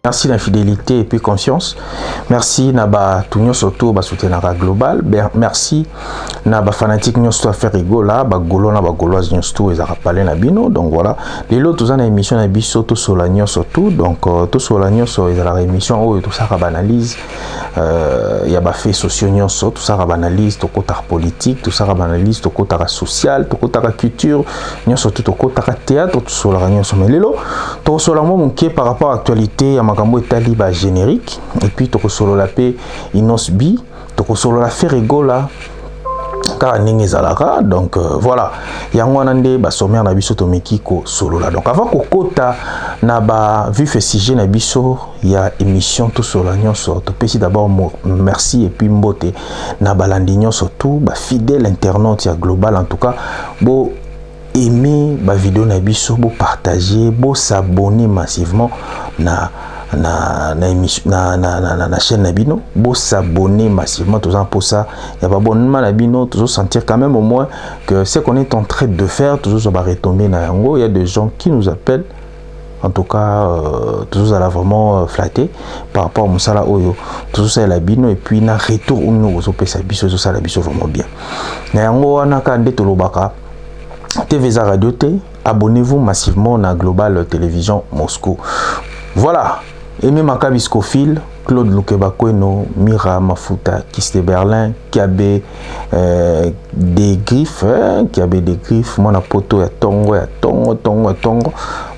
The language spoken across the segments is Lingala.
Merci d'infidélité et puis conscience. Merci Naba Tunyo Soto ba soutenara global. Merci Naba fanatique Nyo Soto faire rigola ba golo na ba goloise Nyo Soto ezara parler na bino. Donc voilà, les lots tous en émission na biso to solanyo Soto. Donc to solanyo so ezara émission où tout ça ba analyse il y a ba fait sociaux Nyo Soto, tout ça ba analyse to côté politique, tout ça ba analyse to côté social, to côté culture, Nyo Soto to côté théâtre, tout solanyo so mais les lots to solanyo mon qui par rapport à l'actualité makambo etali ba générique et puis toko solo la paix inosbi toko solo la fait rigola car ningi zalaka donc voilà yango nande ba sommaire na biso tomeki ko solo la donc avant ko kota na ba vu fait sujet na biso ya émission tout solo nyonso to pesi d'abord merci et puis mbote na balandi nyonso tout ba fidèle internaute ya global en tout cas bo aimer ba vidéo na biso bo partager bo s'abonner massivement na chaîne Nabino, beau s'abonner massivement, tout ça pour ça, il y a pas abonnement Nabino, toujours sentir quand même au moins que ce qu'on est en train de faire, toujours ça va retomber dans yango. Il y a des gens qui nous appellent, en tout cas, toujours ça l'a vraiment flatté par rapport à Moussala Oyo, toujours ça la bino et puis na retour où nous au sa biso, tout ça la biso vraiment bien. Na yango wana kande tolobaka TVza Radio T, abonnez-vous massivement na Global Télévision Moscou. Voilà. Aimé Makabiscofil, Claude Lukebakweno, Mira Mafuta, Kiste Berlin, qui avait des griffes, moi na poto ya tongo,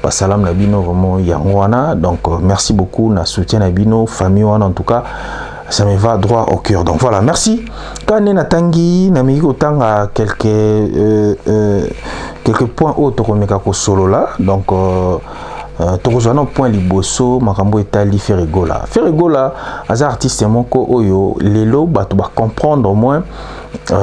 salam Nabino, vraiment Yangwana, donc merci beaucoup, na soutien Nabino, famille en tout cas, ça me va droit au cœur, donc voilà, merci. Quand on a tangi, na mi autant à quelques points autres comme solo là, donc Tokozana point liboso makambo etali Ferregola. Ferregola as artiste moko oyo lelo batu ba comprendre au moins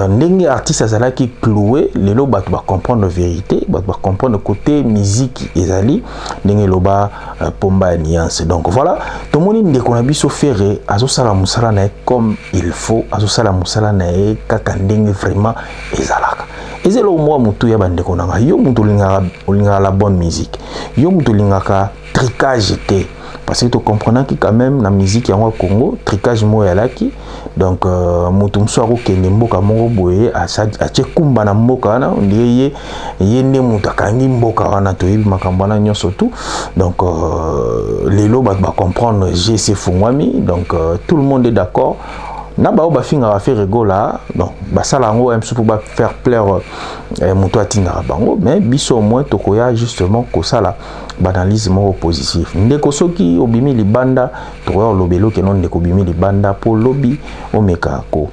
ndenge artiste azala ki cloué lelo batu ba comprendre la vérité, batu ba comprendre côté musique ezali ndenge loba pomba alliance. Donc voilà, to moni ndeko na biso Ferre azosala musala na comme il faut, azosala musala na kaka ndenge vraiment ezalaka. Et c'est là où moi, je la bonne musique. Je tricage était. Parce que tu comprends que quand même, la musique au Congo, tricage moi qui donc, mutum soaro kende mboka mongo boye ache kumba na mboka na ndiye yende mutakangi mboka wana toyebi makambana nyonso tout. Donc, lelo ba comprendre GC Fungwami. Donc, tout le monde est d'accord. Na ba ba finga va faire rigola donc ba sala ngo même pour ba faire plaire muto atinga bango mais biso au moins tokoya justement ko sala banalisme mo positif ndeko soki obimi libanda tokoya lobelo ke non ndeko bimi libanda pour lobby omeka ko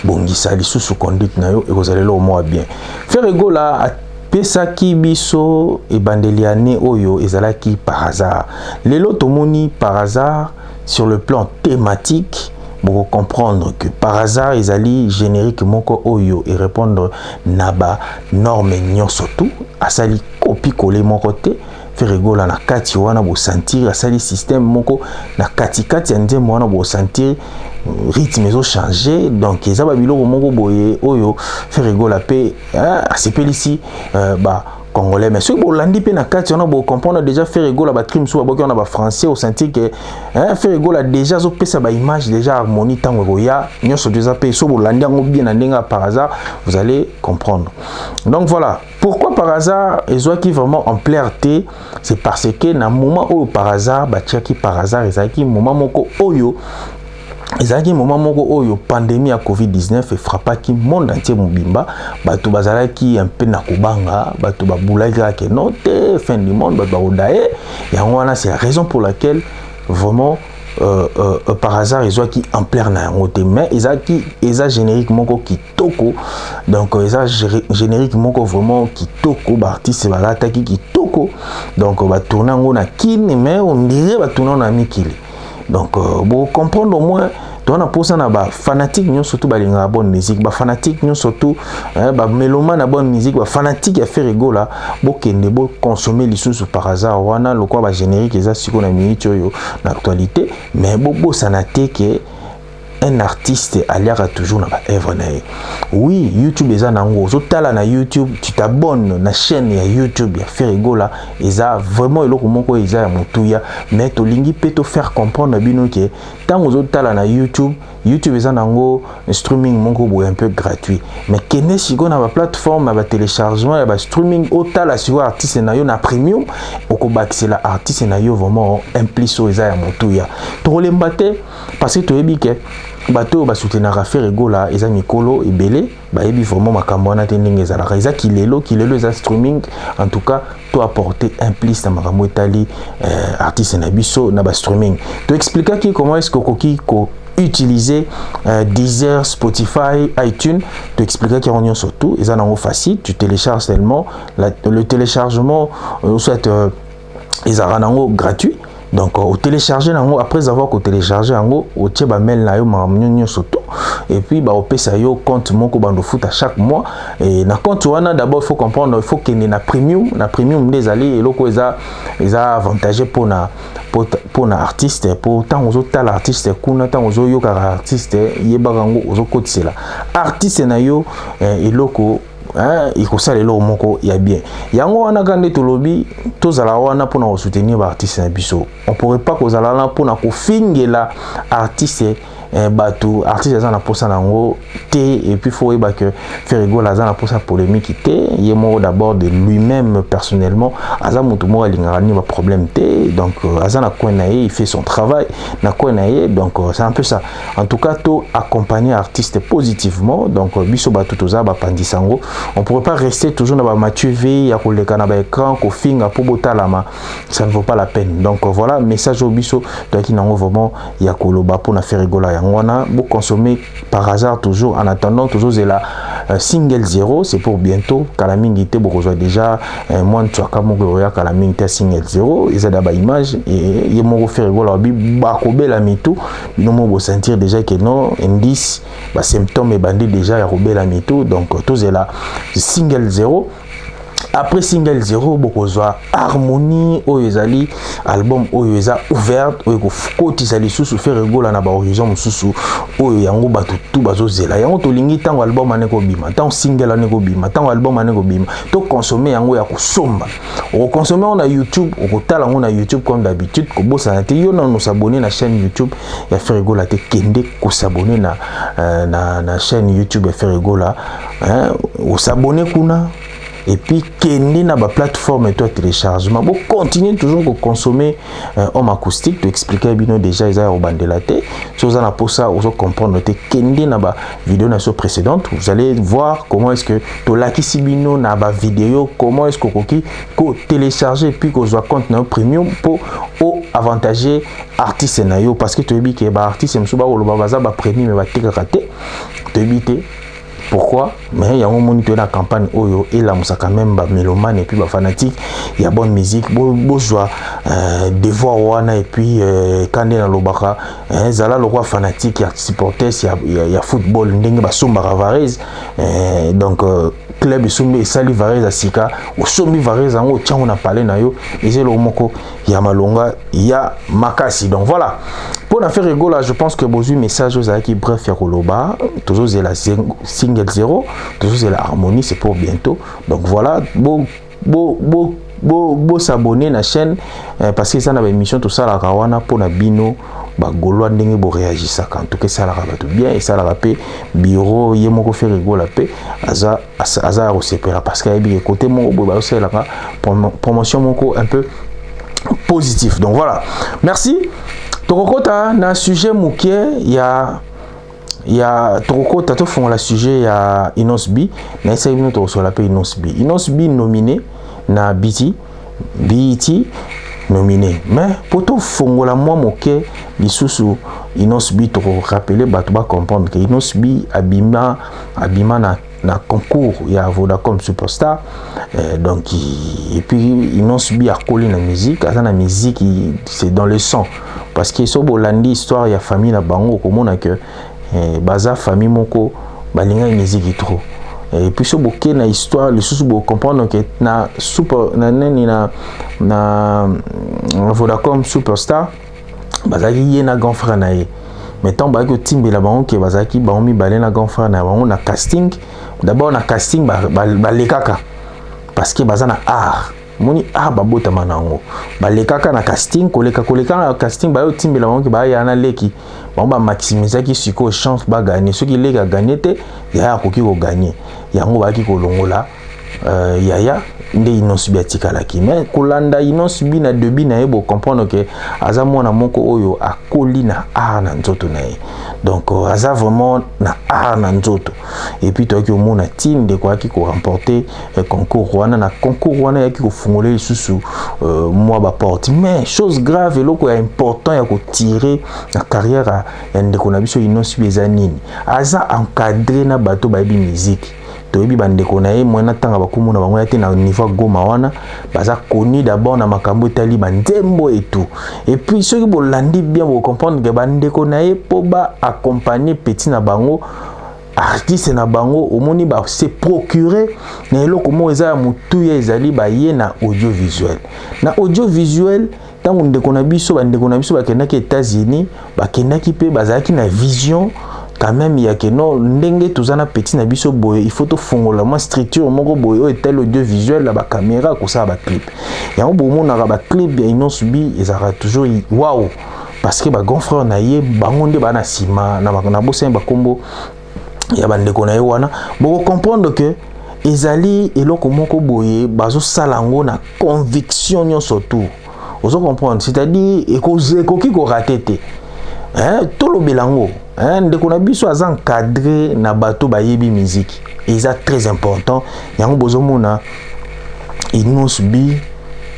bongisa lisusu conduite na yo e kozalelo au moins bien faire rigola pesaki biso e bandeliane oyo ezalaki par hasard lelo tomoni par hasard sur le plan thématique. Pour comprendre que par hasard ils allaient générique moko oyo et répondre naba norme nyonso tout asali copie coller mon côté faire rigola na kati wana bo sentir asali système moko na kati ande mona bo sentir rythme zo changer donc ezaba biloko moko boye oyo faire rigola pe asepeli ici ba congolais mais ceux qui bolandi pe na kati on a beau comprendre déjà faire rigola ba trim sous ba on a ba français au sentir que faire rigola déjà zo pesa ba image déjà harmonie tango ya nyonso déjà pe so bolandi ngo bien ndenga par hasard vous allez comprendre. Donc voilà, pourquoi par hasard et qui vraiment en clarté, c'est parce que na moment où par hasard ba qui par hasard ezaki moment moko oyo ezaki moment moko oyo pandémie à Covid-19 et frappaki monde entier mobimba bato bazalaki un peu na kobanga bato babulaki ke non te fin du monde bato baodaye yango wana c'est la raison pour laquelle vraiment par hasard ils ont qui en plein na yango mais eza générique moko kitoko donc eza générique moko vraiment kitoko ba artiste balataki kitoko donc ba tourner ngo na kini mais on dirait ba tourner na mikili. Donc, pour comprendre au moins, on a posé na ba fanatique nous surtout ba linga bonne musique, ba fanatique nous surtout ba mélomane na bonne musique, ba fanatique ya faire rigola, bo kende bo consommer les sous par hasard, wana le quoi ba générique eza siko na minute yo na actualité, mais bo sanate que un artiste aliaka toujours na ba œuvre na ye. Oui, YouTube eza nango zo tala na YouTube, tu t'abonnes na chaîne ya YouTube ya Ferigola, eza vraiment eloko moko eza ya mutuya, mais to lingi pe to faire comprendre bino ke tango zo tala na YouTube eza nango streaming moko boye un peu gratuit, mais kene siko na ba plateforme ba téléchargement ya ba streaming o tala siko artiste na yo na premium oko bakisela artiste na yo vraiment impliso eza ya mutuya to lembate parce que to yebi ke bato ba soutenir Ferigola eza mikolo ebele ba yebi vraiment makambo na te ndenge ezalaka eza kilelo eza streaming en tout cas to apporter implice na makambo etali artiste na biso na ba streaming to expliquer qui comment est-ce que koki ko utiliser Deezer, Spotify, iTunes, tu expliquer qu'il y a surtout, ils en ont facile, tu télécharges seulement le téléchargement soit ils en gratuit. Donc au télécharger après avoir téléchargé au tcheba mail na yo mamnyo surtout et puis ba opesa yo compte moko bando foot à chaque mois et na compte wana d'abord il faut comprendre il faut qu'il y ait na premium des alliés et loko eza avantageux pour na artiste pour tant aux autres l'artiste kuna tant aux yo car artiste yeba ngo ozo kotisela artiste na yo et loko il faut ça les lots moko ya bien yango wana gande to lobby tozala wana pour na soutenir ba artiste na biso on pourrait pas kozala là pour na ko fingela artiste bato artiste za na posa nango té et puis faut eba que Ferigola za na posa polémique té yemo d'abord de lui-même personnellement aza mutu mo alingara ni ba problème té donc aza na ko na il fait son travail na ko na donc c'est un peu ça en tout cas to accompagner artiste positivement donc biso bato toza ba pandisango on pourrait pas rester toujours na ba Mathieu V ya koleka na ba écran ko finga pour botalama ça ne vaut pas la peine donc voilà message au biso donc nango vraiment ya koloba pour na Ferigola vous consommez par hasard toujours en attendant toujours c'est la single 0 c'est pour bientôt kalamingité beaucoup déjà moins de toi comme goya kalamingité single 0 ils ont d'abord image et ils m'ont fait rigoler bakobe la mitou nous m'ont sentir déjà que non indice bah symptômes et bandit déjà ya robé la mitou donc tout c'est la single 0. Après single 0 bokozwa harmonie oyezali album oyeza ouverte oyeko kotisa sous Ferigola na ba horizon mususu oyo yango bato tout bazozela yango to lingi tango album aneko bima tango single aneko bima tango album aneko bima to consommer yango ya kosomba o consommer na YouTube o kotala ngo na YouTube comme d'habitude ko bossa na te yo na no s'abonner na chaîne YouTube ya Ferigola te kende ko s'abonner na chaîne YouTube ya Ferigola o s'abonner kuna et puis kende na ba plateforme et toi téléchargement bon continuer toujours de consommer homme acoustique to expliquer bino déjà ils ont bandela té so za na posa ozo comprendre té kende na ba vidéo na so précédente vous allez voir comment est-ce que to lakisi bino na ba vidéo comment est-ce que koki ko télécharger puis ko zo compte na premium pour au avantager artiste na yo parce que to bi ke ba artiste msuba ko lo ba baza ba premium ba tekaka té to éviter. Pourquoi? Mais il y a un moment de la campagne Oyo et la musaka même ba mélomane et puis ba fanatique il y a bonne musique beau joie devoir wana et puis quand na lobaka zala le roi fanatique ya supporters il y a football ndenge ba somba Varese donc club sombi sali Varese asika o sombi Varese ngo tchango na parler na yo ezelo moko ya malonga ya makasi donc voilà. Pour la faire rigoler, je pense que bozu message aux qui bref ya koloba, toujours c'est la single 0, toujours c'est la harmonie, c'est pour bientôt. Donc voilà, beau s'abonner à la chaîne parce que ça n'a pas émission tout ça la kawana pour na bino ba golo ndenge bo réagir ça en tout cas ça la tout bien et ça la rapé bureau yemoko faire rigoler pe aza recépera parce que bien côté mon bo ba c'est la promotion moko un peu positif. Donc voilà. Merci. Tokokota na sujet mukie ya tokokota to fond la sujet ya Inosbi na esa bino to so la pe Inosbi nominé na BET nominé mais pour to fongola moi mukie lisusu Inosbi to rappeler bato ba comprendre que Inosbi abima na concours ya Vodacom Superstar donc et puis Inosbi a collé la musique la musique c'est dans le sang parce que so bolandi histoire ya famille na bango komona que baza famille moko balinga musique trop et puis so boké na histoire le sous bo comprendre que na super na Vodacom Superstar bazali yena grand frère na ye mais tant ba que timbe la bango ke bazaki ba mi balé na grand frère na bango na casting d'abord na casting ba lekaka parce que bazana art moni babota manango balekaka na casting koleka na casting ba yo timbe la bango ke ba ya na leki ba maximiser ki siko chance ba gagner ceux qui leka gagner te ya ko ki ko gagner yango ba ki ko longola yaya nde inosubi atikalaki mais kolanda inosubi na debi na ye bo comprendre que aza mwana moko oyo akoli na art na nzoto na ye donc aza vraiment na art na nzoto et puis toi qui au mona team de quoi qui ko remporter concours wana na concours wana ya ki ko fungoler lisusu moi ba porte mais chose grave eloko ya important ya ko tirer na carrière ya ndeko na biso inosubi ezanini aza encadré na bato ba bi musique toyebi bandeko na ye mwana tanga bakomona bango ya te na niveau goma wana baza connu d'abord na makambo etali bandembo et tout et puis ceux qui bolandi bien vous comprendre que bandeko na ye po ba accompagner petit na bango artiste na bango omoni ba se procurer na eloko mo eza ya mutu ya ezali ba ye na audiovisuel tango ndeko na biso bakendaki États-Unis bakendaki pe bazalaki na vision quand même ya que non ndenge tozana petit na biso boye il faut to fongola moi structure moko boye o etel audiovisuel la ba caméra ko ça ba clip ya bo mona ba clip ya inosubi ezara toujours waouh parce que ba grand frère na ye bango nde bana sima na bosen ba kombo ya bandeko na ye wana bo comprendre que ezali eloko moko boye bazo salango na conviction nyonso tout ozo comprendre c'est-à-dire ekoki ko rater te tout le belango ndeko na biso aza encadré na bato bayebi musique et ça très important yango bozomona inosubi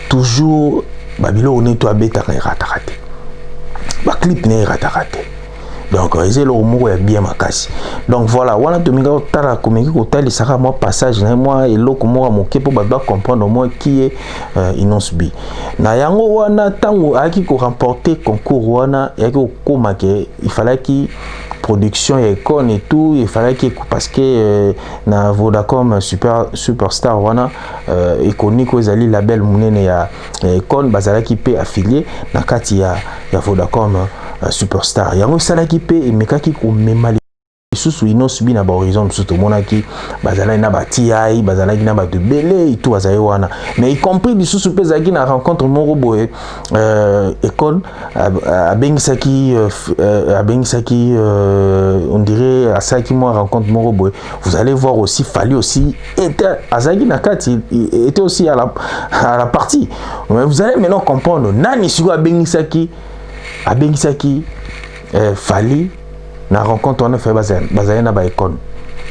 toujours babilo oneto abetaka erataka te ba clip ne erataka te donc c'est le mot est bien makasi donc voilà wana tominga tala komeki ko tali saka moi passage na moi eloko mo moke po ba comprendre moi qui est inosubi na yango wana tango aki ko remporter concours wana yaki ko komake il fallait qui production et con et tout il fallait que parce que na Vodacom superstar wana iconique aux ali label munene ya con bazala qui peut affilié na kati ya Vodacom superstar yango sala qui peut et mekaki ko memali susu inosubi na ba horizon susu monaki bazala na ba TI bazala na ba de belé et tout bazala wana mais y compris du susu pezaki na rencontre moko boye école abengisaki on dirait à ça qui moi rencontre moko boye vous allez voir aussi Fally aussi était azaki na kati était aussi à la partie mais vous allez maintenant comprendre nani siko abengisaki Fally na rencontre on a fait bazaya na ba école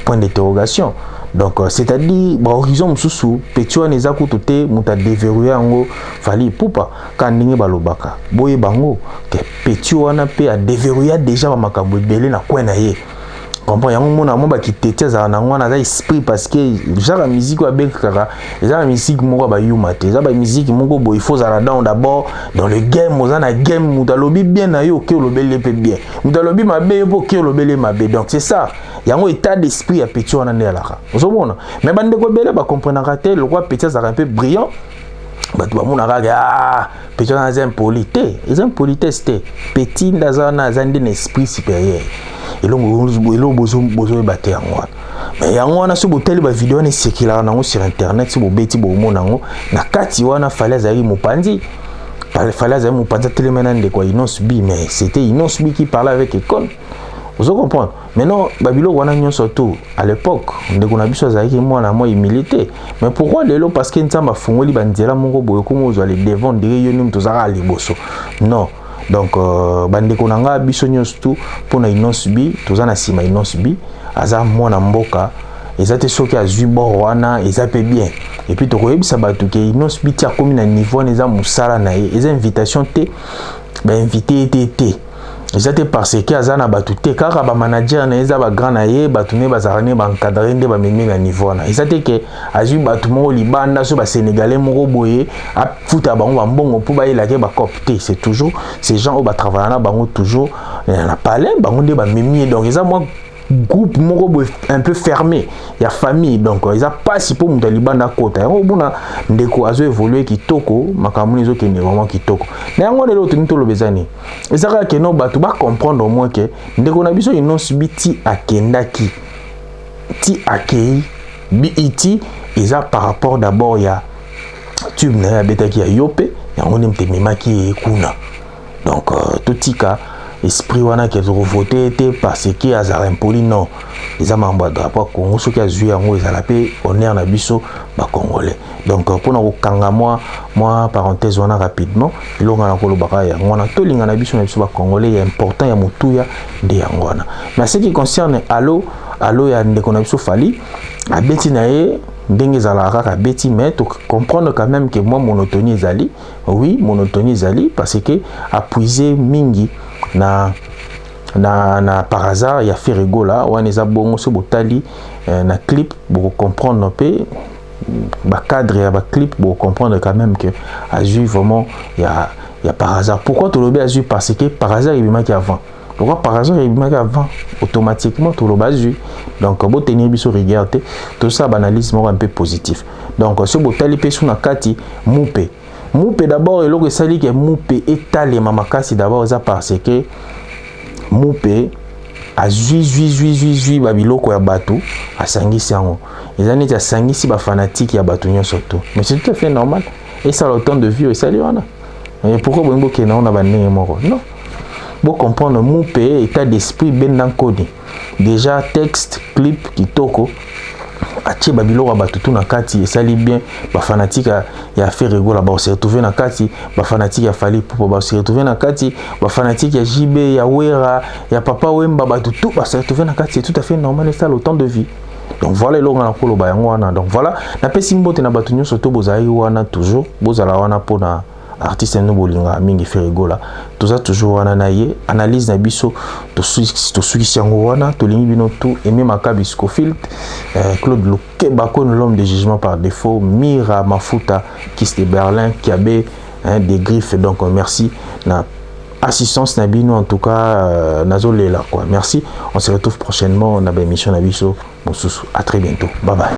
point d'interrogation donc c'est-à-dire ba horizon mususu petit wana eza kutote muta déverrouiller yango Fally pupa ka ndenge balobaka boye bango ke petit wana pe a déverrouiller déjà ba makambo belé na kwena ye comprend yango mona mo ba kitete za na ngwana za esprit parce que déjà la musique wa bekaka eza la musique moko ba yuma te eza ba musique moko bo il faut za dans d'abord dans le game oza na game mutalobi bien na yo ke olobele pe bien mutalobi mabe po ke olobele mabe donc c'est ça yango état d'esprit ya petit wana ndela ozomona mais bande ko bele ba comprendre te le roi petit za un peu brillant bato bamonaka petit wana za impolité eza impolitesse te petit ndaza na za ndine esprit supérieur elo bozo baté yango mais yango wana so boteli ba vidéo ne circuler nango sur internet so bobeti bomona nango na kati wana Fally azali mopanzi telemena de quoi inosubi mais c'était inosubi qui parlait avec Ekon vous comprenez maintenant babilo wana nyonso tout à l'époque ndeko na biso azali mwana moi humilité mais pourquoi lelo parce que nzamba fungoli banzela moko boye ko mozo aller devant dire yo nim tozaka liboso non donc bandeko nanga biso nyonso tout pona inosubi tozana sima inosubi aza mwana mboka ezate soki azwi bord wana ezape bien et puis tokoyebisa bato ke inosubi tia komi na niveau neza musala na ye eza invitation te ba invité te ezate parce que azana bato te kaka ba manager na eza ba grand na ye bato ne bazarane ba encadrer nde ba memi na niveau na ezate ke azwi bato mo libanda so ba sénégalais moko boye a futa bango ba mbongo pour ba elake ba copter c'est toujours ces gens au ba travailler na bango toujours na palais bango nde ba memi donc eza moi groupe moko un peu fermé, il y a famille, donc ils a pas si pour muta libanda kota yango buna ndeko azo évoluer kitoko makamuni zo kende vraiment kitoko na yango lelo to lobezani ezaka ke no batu ba comprendre au moins que ndeko na biso ino subiti akendaki ti akei biti eza par rapport d'abord ya tube na betaki ya yope yango ne mtememaki kuna donc tout tika esprit wana qui a voté était parce que azara impoli non les amambas drapeau Congo ceux qui a joué yango ezala pe honneur na biso ba congolais donc pour na kanga moi parenthèse wana rapidement longa na kolobaka yango wana to linga na biso ba congolais ya important ya mutuya de yango wana mais ce qui concerne allo ya ndeko na biso fali abeti na ye ndenge zala kaka beti mais to comprendre quand même que moi monotonie ezali oui monotonie ezali parce que appuiser mingi na par hasard il y a fait rigola wana eza bongo so botali na clip pour comprendre pe ba cadre ya ba clip pour comprendre quand même que azui vraiment il y a par hasard pourquoi to lobe azui parce que par hasard il bimaki avant pourquoi par hasard il bimaki avant automatiquement to lobe azui donc bo tenir biso regarder tout ça analyse un peu positif donc so botali pe suna kati Moupe d'abord et l'autre sali que Moupe étale mamakasi d'abord ça parce que Moupe a zui babiloko ya batu a sangisi yango les années ya sangisi ba fanatique ya batu nyo surtout mais c'est tout à fait normal et ça le temps de vie et ça lui wana et pourquoi bongo ke na on a bandenge moko non bon comprendre Moupe état d'esprit ben dans code déjà texte clip kitoko atie babilo batu tout na kati et ça li bien ba fanatique ya fait rigola ba se retrouver na kati ba fanatique ya fali pour ba se retrouver na kati ba fanatique ya JB ya Wera ya Papa Wemba batu tout ba se retrouver na kati c'est tout à fait normal et ça le temps de vie donc voilà le ngana kolo ba yango wana donc voilà na pesi mbote na batu nyoso to bozai wana toujours bozala wana pona artiste no bolinga mingi fait rigola tout ça toujours wana na ye analyse na biso to suki yango wana to lingi bino tout et même Akabi Scofield Claude Lokeba kon l'homme de jugement par défaut Mira Mafuta Kiss de Berlin qui avait des griffes donc merci na assistance na bino en tout cas nazolela quoi merci on se retrouve prochainement na émission na biso à très bientôt bye bye.